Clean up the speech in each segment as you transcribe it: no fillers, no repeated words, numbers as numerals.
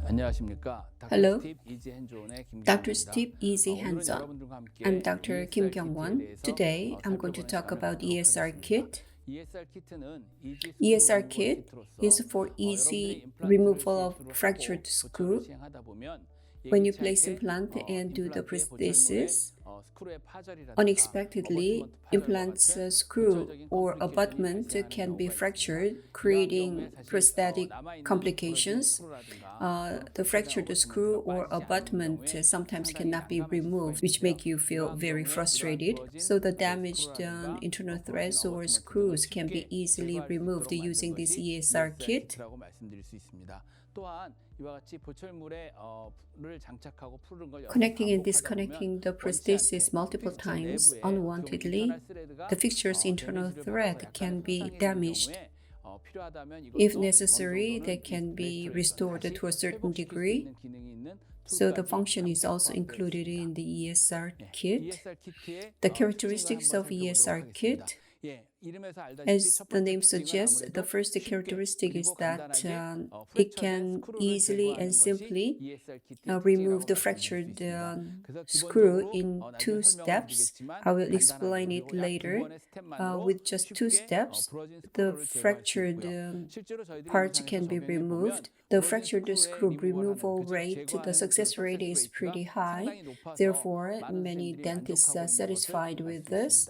Hello, Dr. Steve Easy Hands-On. I'm Dr. Kim Kyung-won. Today, I'm going to talk about ESR KIT. ESR KIT is for easy removal of fractured screw. When you place implant and do the prosthesis, unexpectedly, implant's screw or abutment can be fractured, creating prosthetic complications. The fractured screw or abutment sometimes cannot be removed, which make you feel very frustrated. So the damaged internal threads or screws can be easily removed using this ESR kit. Connecting and disconnecting the prosthesis multiple times unwantedly, the fixture's internal thread can be damaged. If necessary, they can be restored to a certain degree. So the function is also included in the ESR kit. The characteristics of ESR kit. As the name suggests, the first characteristic is that it can easily and simply remove the fractured screw in 2 steps. I will explain it later. With just 2 steps, the fractured parts can be removed. The fractured screw removal rate, the success rate is pretty high. Therefore, many dentists are satisfied with this.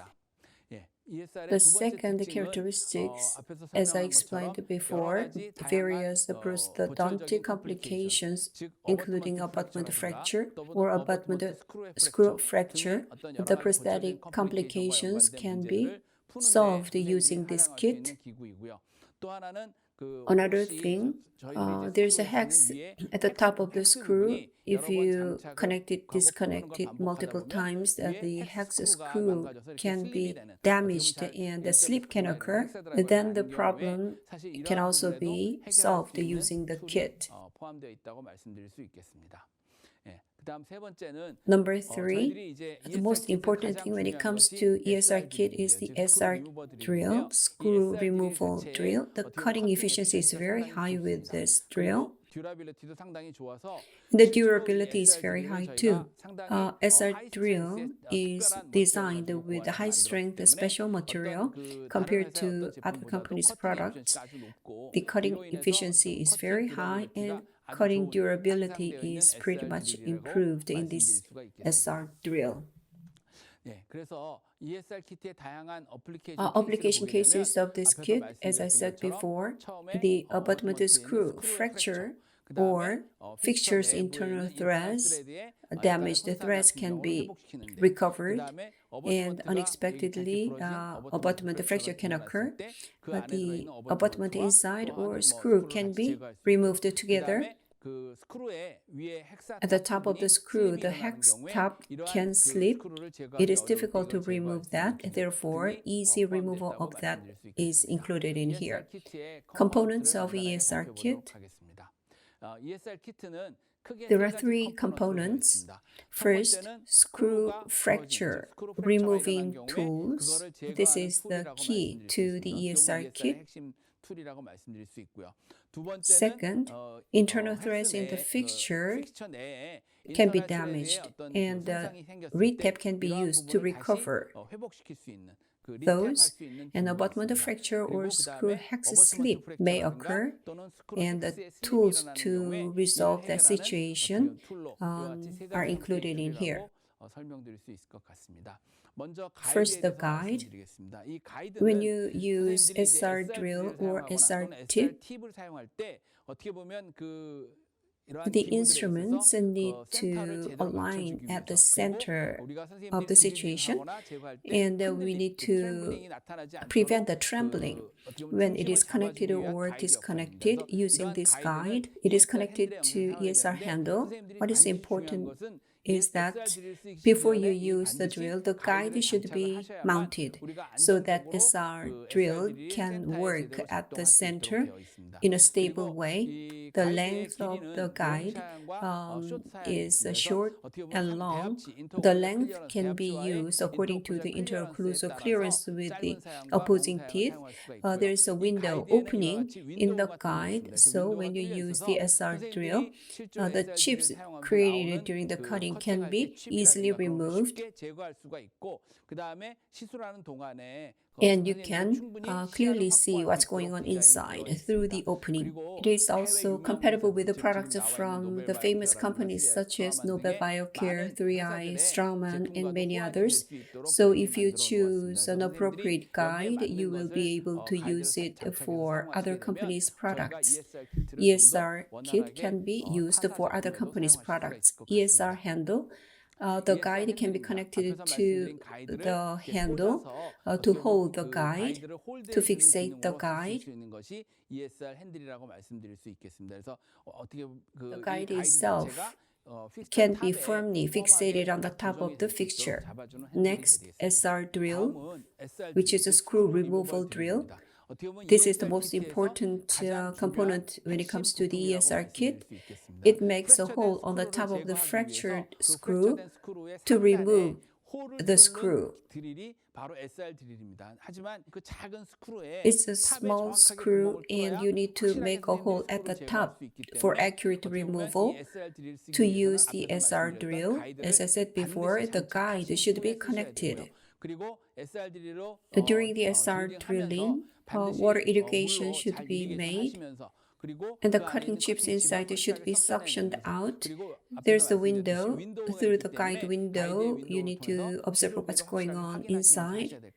The second characteristics, as I explained before, various prosthodontic complications, including abutment fracture or abutment screw fracture. The prosthetic complications can be solved using this kit. Another thing, there's a hex at the top of the screw. If you disconnect it multiple times, the hex screw can be damaged and a slip can occur. Then the problem can also be solved using the kit. Number 3, the most important thing when it comes to ESR kit is the SR drill, screw removal drill. The cutting efficiency is very high with this drill. The durability is very high too. SR drill is designed with high strength special material compared to other companies' products. The cutting efficiency is very high and cutting durability is pretty much improved in this SR drill. Application cases of this kit, as I said before, the abutment screw fracture or fixture's internal threads, damaged threads can be recovered, and unexpectedly abutment fracture can occur. The abutment inside or screw can be removed together. At the top of the screw, the hex top can slip. It is difficult to remove that, therefore, easy removal of that is included in here. Components of ESR kit. There are 3 components. First, screw fracture removing tools. This is the key to the ESR kit. Second, internal threads in the fixture can be damaged and retap can be used to recover those, and abutment fracture or screw hex slip may occur, and the tools to resolve that situation are included in here. First, the guide. When you use SR drill or SR tip, the instruments need to align at the center of the situation, and we need to prevent the trembling when it is connected or disconnected using this guide. It is connected to ESR handle. What is important is that before you use the drill, the guide should be mounted so that SR drill can work at the center in a stable way. The length of the guide is short and long. The length can be used according to the interocclusal clearance with the opposing teeth. There is a window opening in the guide, so when you use the SR drill, the chips created during the cutting can be easily removed, and you can clearly see what's going on inside through the opening. It is also compatible with the products from the famous companies such as Nobel Biocare, 3i, Straumann, and many others. So if you choose an appropriate guide, you will be able to use it for other companies' products. ESR kit can be used for other companies' products. ESR handle. The guide can be connected to the handle to hold the guide, to fixate the guide. The guide itself can be firmly fixated on the top of the fixture. Next, SR drill, which is a screw removal drill. This is the most important component when it comes to the ESR kit. It makes a hole on the top of the fractured screw to remove the screw. It's a small screw and you need to make a hole at the top for accurate removal. To use the SR drill, as I said before, the guide should be connected. During the SR drilling, water irrigation should be made, and the cutting chips inside should be suctioned out. There's the window. Through the guide window, you need to observe what's going on inside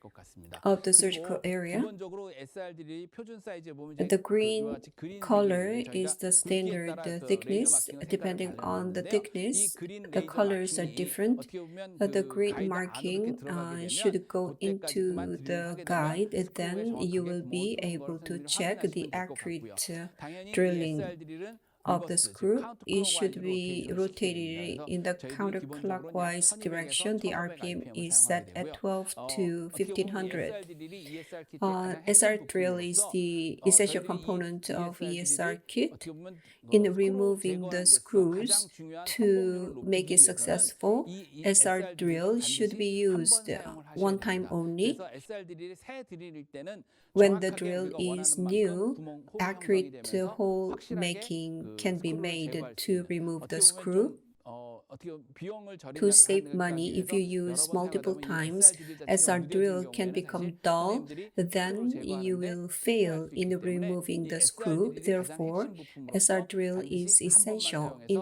of the surgical area. The green color is the standard thickness. Depending on the thickness, the colors are different. The green marking should go into the guide, and then you will be able to check the accurate drilling of the screw. It should be rotated in the counterclockwise direction. The RPM is set at 12 to 1500. SR drill is the essential component of ESR kit. In removing the screws to make it successful, SR drill should be used one time only. When the drill is new, accurate hole making can be made to remove the screw. To save money, if you use multiple times, SR drill can become dull, then you will fail in removing the screw. Therefore, SR drill is essential in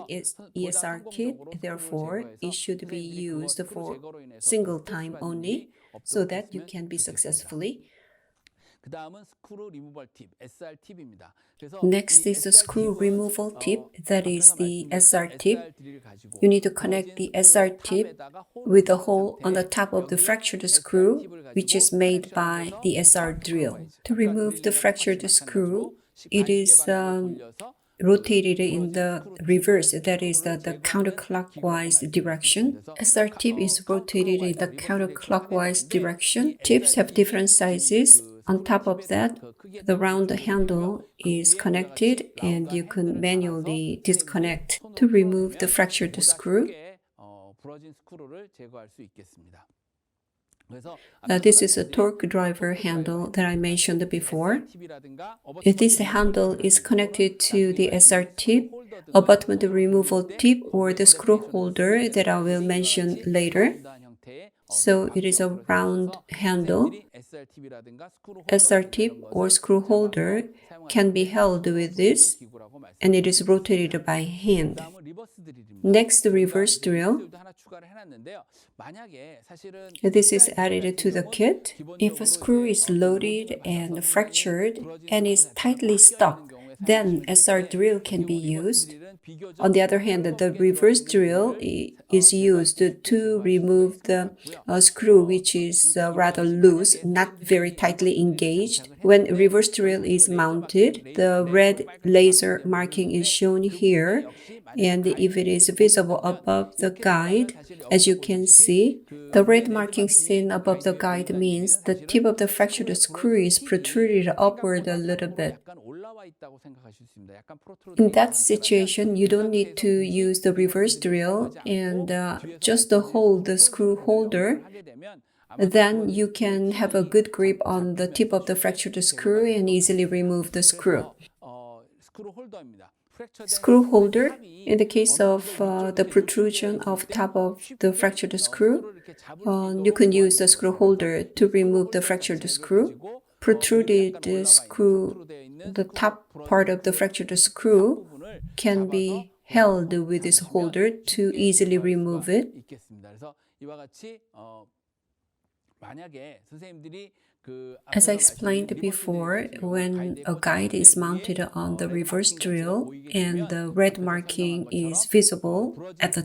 ESR kit. Therefore, it should be used for single time only so that you can be successfully. Next is the screw removal tip, that is the SR tip. You need to connect the SR tip with a hole on the top of the fractured screw, which is made by the SR drill. To remove the fractured screw, it is rotated in the reverse, that is the counterclockwise direction. SR tip is rotated in the counterclockwise direction. Tips have different sizes. On top of that, the round handle is connected and you can manually disconnect to remove the fractured screw. This is a torque driver handle that I mentioned before. This handle is connected to the SR tip, abutment removal tip, or the screw holder that I will mention later. So it is a round handle. SR tip or screw holder can be held with this, and it is rotated by hand. Next, the reverse drill. This is added to the kit. If a screw is loaded and fractured and is tightly stuck, then SR drill can be used. On the other hand, the reverse drill is used to remove the screw, which is rather loose, not very tightly engaged. When reverse drill is mounted, the red laser marking is shown here, and if it is visible above the guide, as you can see, the red marking seen above the guide means the tip of the fractured screw is protruded upward a little bit. In that situation, you don't need to use the reverse drill and just hold the screw holder. Then you can have a good grip on the tip of the fractured screw and easily remove the screw. Screw holder, in the case of the protrusion of top of the fractured screw, you can use the screw holder to remove the fractured screw. Protruded screw, the top part of the fractured screw can be held with this holder to easily remove it. As I explained before, when a guide is mounted on the reverse drill and the red marking is visible at the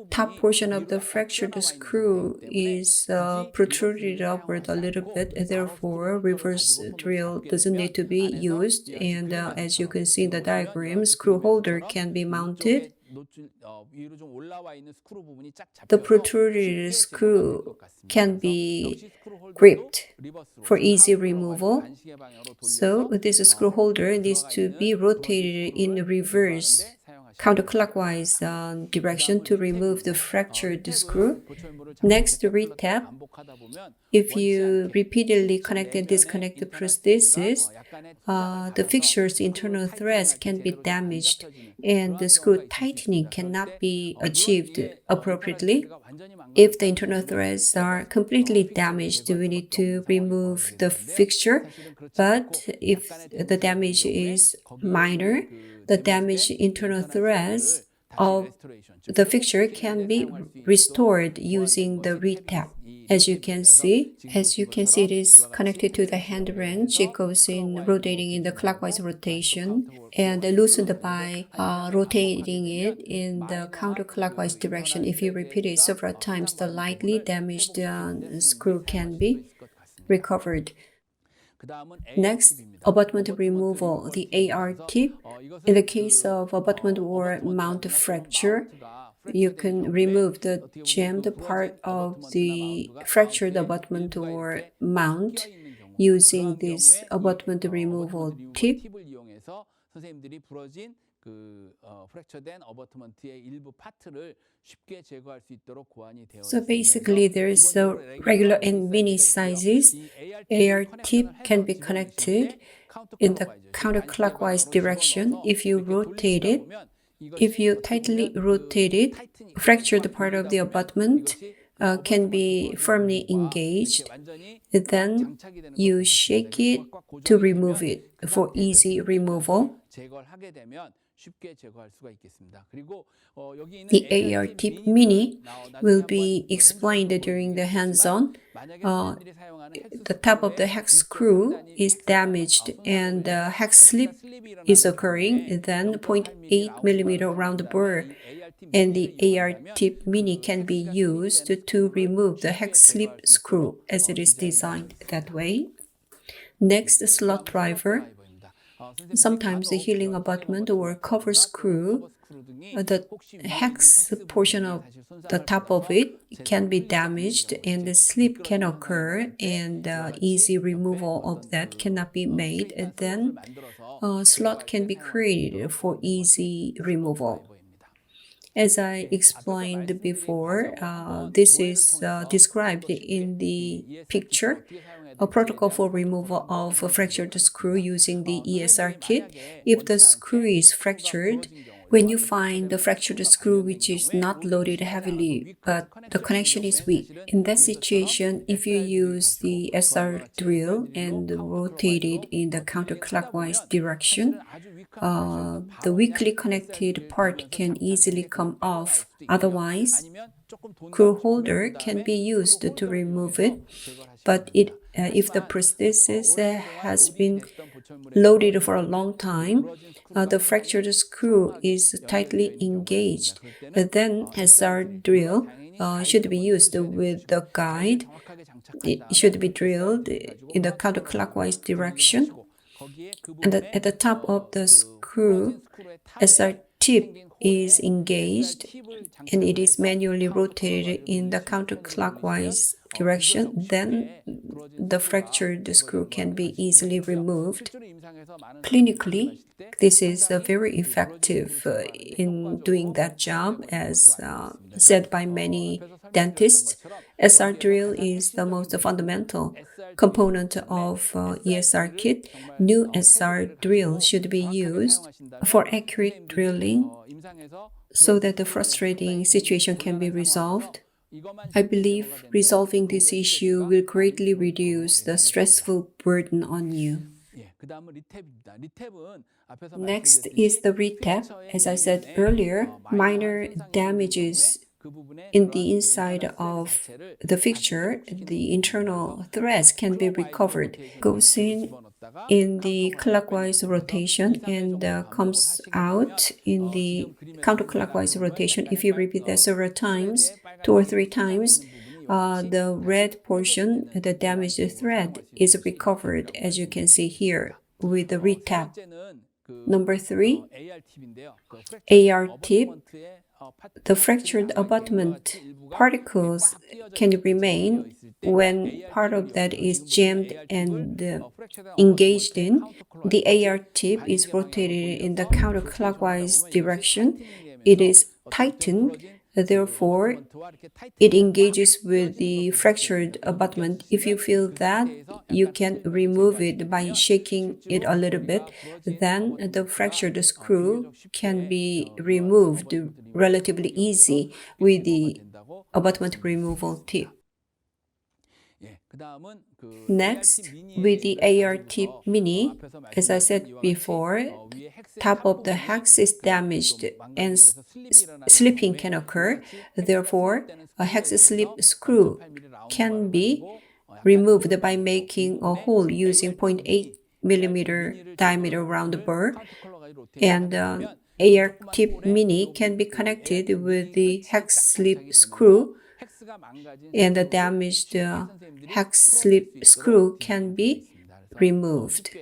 top portion of the fractured screw is protruded upward a little bit. Therefore, reverse drill doesn't need to be used. And as you can see in the diagram, screw holder can be mounted. The protruded screw can be gripped for easy removal. So this screw holder needs to be rotated in reverse counterclockwise direction to remove the fractured screw. Next, retap. If you repeatedly connect and disconnect the prosthesis, the fixture's internal threads can be damaged and the screw tightening cannot be achieved appropriately. If the internal threads are completely damaged, we need to remove the fixture. But if the damage is minor, the damaged internal threads of the fixture can be restored using the retap. As you can see, it is connected to the hand wrench. It goes in rotating in the clockwise rotation and loosened by rotating it in the counterclockwise direction. If you repeat it several times, the lightly damaged screw can be recovered. Next, abutment removal, the AR tip. In the case of abutment or mount fracture, you can remove the jammed part of the fractured abutment or mount using this abutment removal tip. So basically, there is a regular and mini sizes. AR tip can be connected in the counterclockwise direction. If you rotate it, if you tightly rotate it, fractured part of the abutment can be firmly engaged. Then you shake it to remove it for easy removal. The AR tip mini will be explained during the hands-on. The top of the hex screw is damaged and the hex slip is occurring, then 0.8 millimeter round bore and the AR tip mini can be used to remove the hex slip screw as it is designed that way. Next, slot driver. Sometimes the healing abutment or cover screw, the hex portion of the top of it can be damaged and the slip can occur and easy removal of that cannot be made. And then a slot can be created for easy removal. As I explained before, this is described in the picture. A protocol for removal of a fractured screw using the ESR kit. If the screw is fractured, when you find the fractured screw which is not loaded heavily but the connection is weak, in that situation, if you use the SR drill and rotate it in the counterclockwise direction, the weakly connected part can easily come off. Otherwise, screw holder can be used to remove it, but it if the prosthesis has been loaded for a long time, the fractured screw is tightly engaged. Then SR drill should be used with the guide. It should be drilled in the counterclockwise direction. And at the top of the screw, SR tip is engaged and it is manually rotated in the counterclockwise direction. Then the fractured screw can be easily removed. Clinically, this is very effective in doing that job, as said by many dentists. SR drill is the most fundamental component of ESR kit. New SR drill should be used for accurate drilling so that the frustrating situation can be resolved. I believe resolving this issue will greatly reduce the stressful burden on you. Next is the retap. As I said earlier, minor damages in the inside of the fixture, the internal threads can be recovered. Goes in the clockwise rotation and comes out in the counterclockwise rotation. If you repeat that several times, 2 or 3 times, the red portion, the damaged thread, is recovered, as you can see here with the retap. Number 3, AR tip. The fractured abutment particles can remain when part of that is jammed and engaged in. The AR tip is rotated in the counterclockwise direction. It is tightened, therefore it engages with the fractured abutment. If you feel that, you can remove it by shaking it a little bit. Then the fractured screw can be removed relatively easy with the abutment removal tip. Next, with the AR tip mini, as I said before, top of the hex is damaged and slipping can occur. Therefore, a hex slip screw can be removed by making a hole using 0.8 millimeter diameter round burr, and AR tip mini can be connected with the hex slip screw, and the damaged hex slip screw can be removed.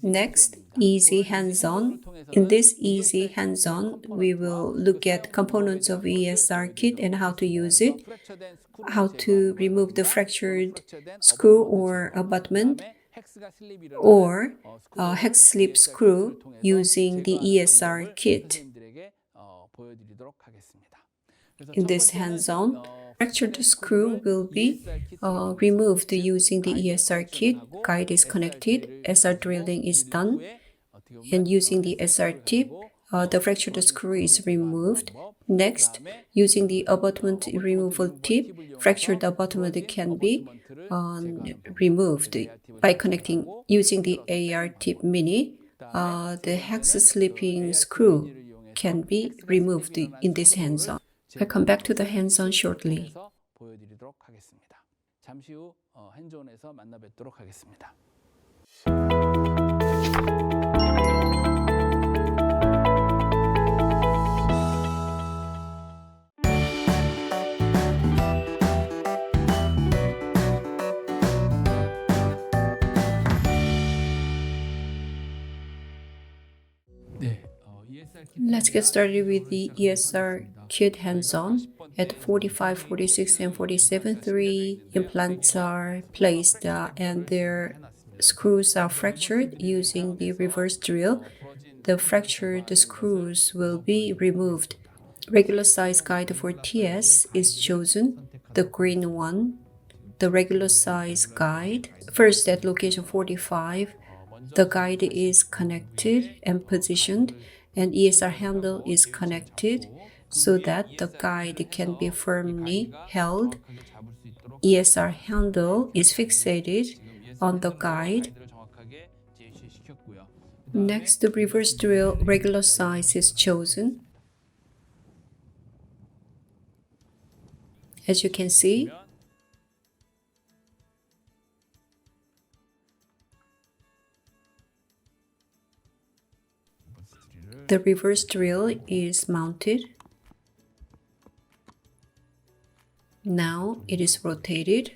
Next, easy hands-on. In this easy hands-on, we will look at components of ESR kit and how to use it, how to remove the fractured screw or abutment, or hex slip screw using the ESR kit. In this hands-on, fractured screw will be removed using the ESR kit. Guide is connected, SR drilling is done, and using the SR tip, the fractured screw is removed. Next, using the abutment removal tip, fractured abutment can be removed by connecting using the AR tip mini. The hex slipping screw can be removed in this hands-on. I'll come back to the hands-on shortly. Let's get started with the ESR kit hands-on. At 45, 46, and 47, 3 implants are placed and their screws are fractured using the reverse drill. The fractured screws will be removed. Regular size guide for TS is chosen, the green one. The regular size guide. First, at location 45, the guide is connected and positioned, and ESR handle is connected so that the guide can be firmly held. ESR handle is fixated on the guide. Next, the reverse drill regular size is chosen. As you can see, the reverse drill is mounted. Now it is rotated.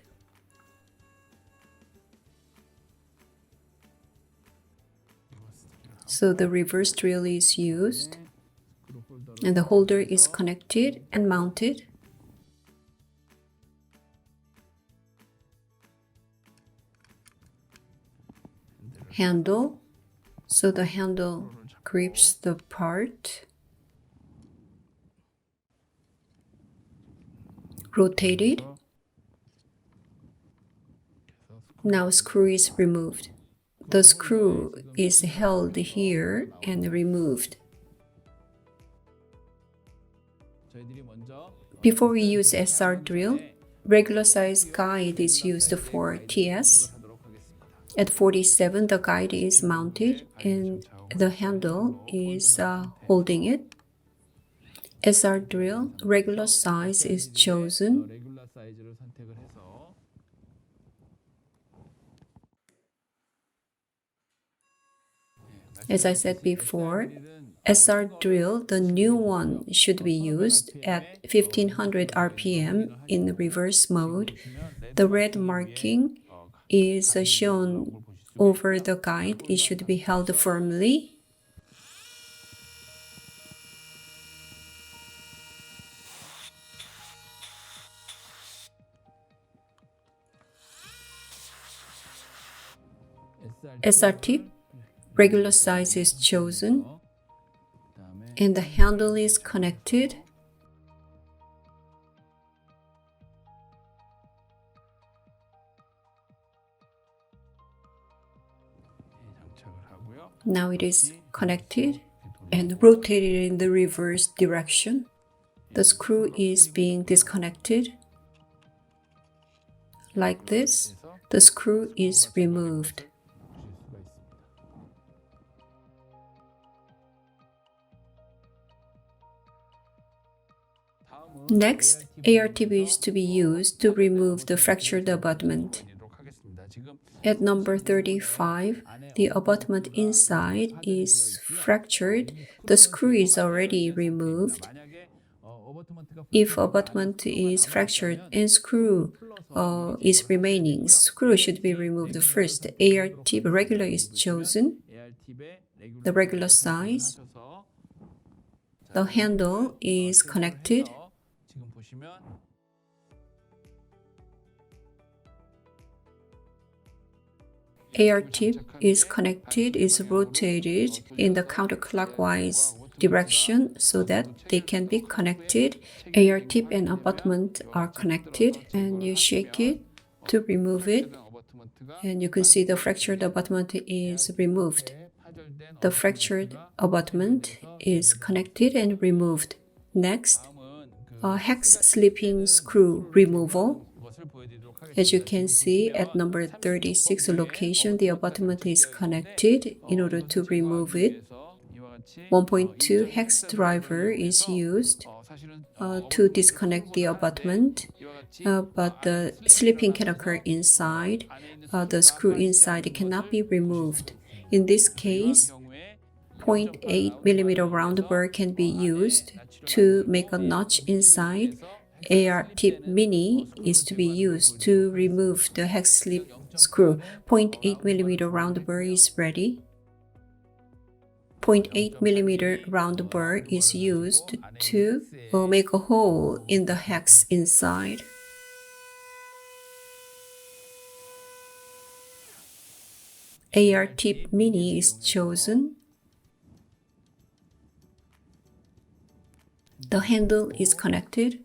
So the reverse drill is used, and the holder is connected and mounted. Handle, so the handle grips the part. Rotated. Now screw is removed. The screw is held here and removed. Before we use SR drill, regular size guide is used for TS. At 47, the guide is mounted and the handle is holding it. SR drill, regular size is chosen. As I said before, SR drill, the new one, should be used at 1500 RPM in reverse mode. The red marking is shown over the guide. It should be held firmly. SR tip, regular size is chosen, and the handle is connected. Now it is connected and rotated in the reverse direction. The screw is being disconnected. Like this, the screw is removed. Next, AR tip is to be used to remove the fractured abutment. At number 35, the abutment inside is fractured. The screw is already removed. If abutment is fractured and screw is remaining, screw should be removed first. AR tip regular is chosen, the regular size. The handle is connected. AR tip is connected, is rotated in the counterclockwise direction so that they can be connected. AR tip and abutment are connected, and you shake it to remove it, and you can see the fractured abutment is removed. The fractured abutment is connected and removed. Next, a hex slipping screw removal. As you can see, at number 36 location, the abutment is connected. In order to remove it, 1.2 hex driver is used to disconnect the abutment, but the slipping can occur inside. The screw inside cannot be removed. In this case, 0.8 millimeter round burr can be used to make a notch inside. AR tip mini is to be used to remove the hex slip screw. 0.8 millimeter round burr is ready. 0.8 millimeter round burr is used to make a hole in the hex inside. AR tip mini is chosen. The handle is connected.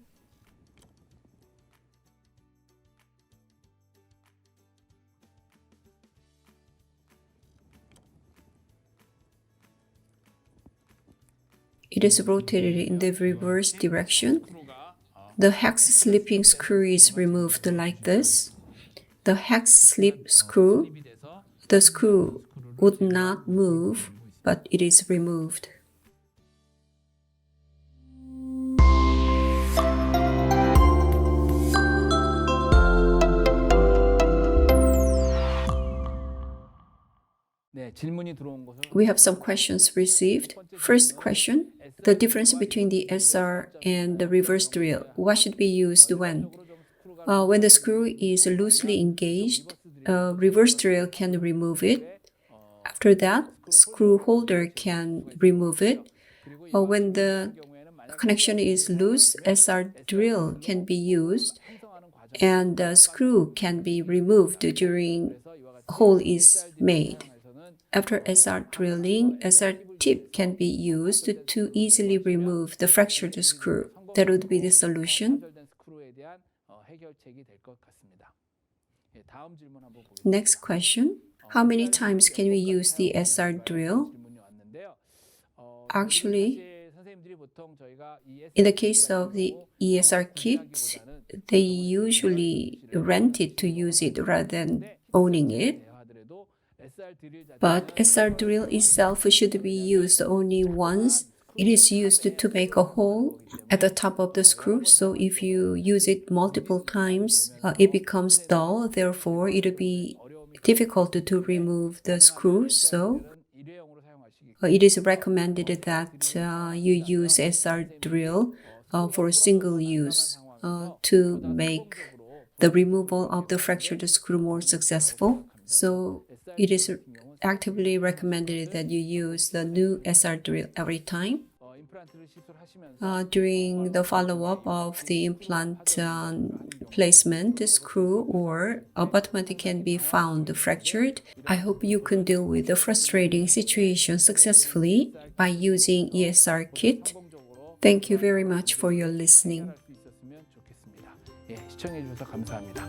It is rotated in the reverse direction. The hex slipping screw is removed like this. The hex slip screw, the screw would not move, but it is removed. We have some questions received. First question, the difference between the SR and the reverse drill. What should be used when? When the screw is loosely engaged, reverse drill can remove it. After that, screw holder can remove it. When the connection is loose, SR drill can be used, and the screw can be removed during hole is made. After SR drilling, SR tip can be used to easily remove the fractured screw. That would be the solution. Next question. How many times can we use the SR drill? Actually, in the case of the ESR kit, they usually rent it to use it rather than owning it. But SR drill itself should be used only once. It is used to make a hole at the top of the screw, so if you use it multiple times, it becomes dull. Therefore, it will be difficult to remove the screw. So it is recommended that you use SR drill for single use to make the removal of the fractured screw more successful. So it is actively recommended that you use the new SR drill every time. During the follow-up of the implant placement, the screw or abutment can be found fractured. I hope you can deal with the frustrating situation successfully by using ESR kit. Thank you very much for your listening. 시청해 주셔서 감사합니다.